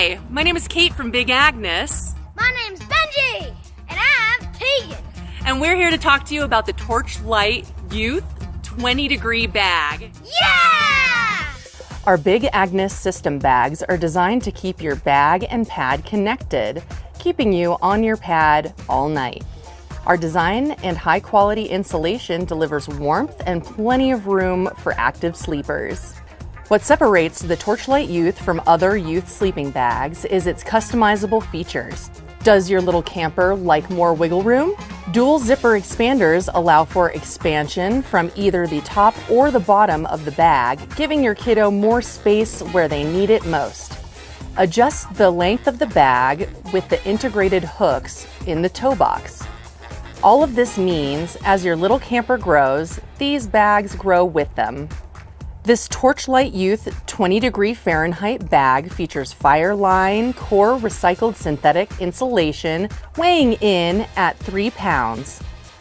Hi, my name is Kate from Big Agnes. My name's Benji, and I'm Tegan. And we're here to talk to you about the Torchlight Youth 20-degree bag. Yeah! Our Big Agnes System bags are designed to keep your bag and pad connected, keeping you on your pad all night. Our design and high-quality insulation delivers warmth and plenty of room for active sleepers. What separates the Torchlight Youth from other youth sleeping bags is its customizable features. Does your little camper like more wiggle room? Dual zipper expanders allow for expansion from either the top or the bottom of the bag, giving your kiddo more space where they need it most. Adjust the length of the bag with the integrated hooks in the toe box. All of this means, as your little camper grows, these bags grow with them. This Torchlight Youth 20-degree Fahrenheit bag features Fireline core recycled synthetic insulation, weighing in at 3 pounds.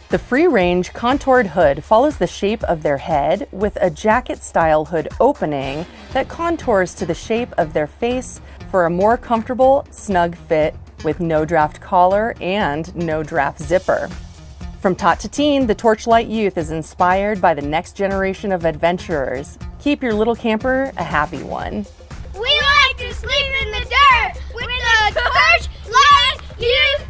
The free-range contoured hood follows the shape of their head with a jacket-style hood opening that contours to the shape of their face for a more comfortable, snug fit with no draft collar and no draft zipper. From tot to teen, the Torchlight Youth is inspired by the next generation of adventurers. Keep your little camper a happy one. We like to sleep in the dirt with the Torchlight Youth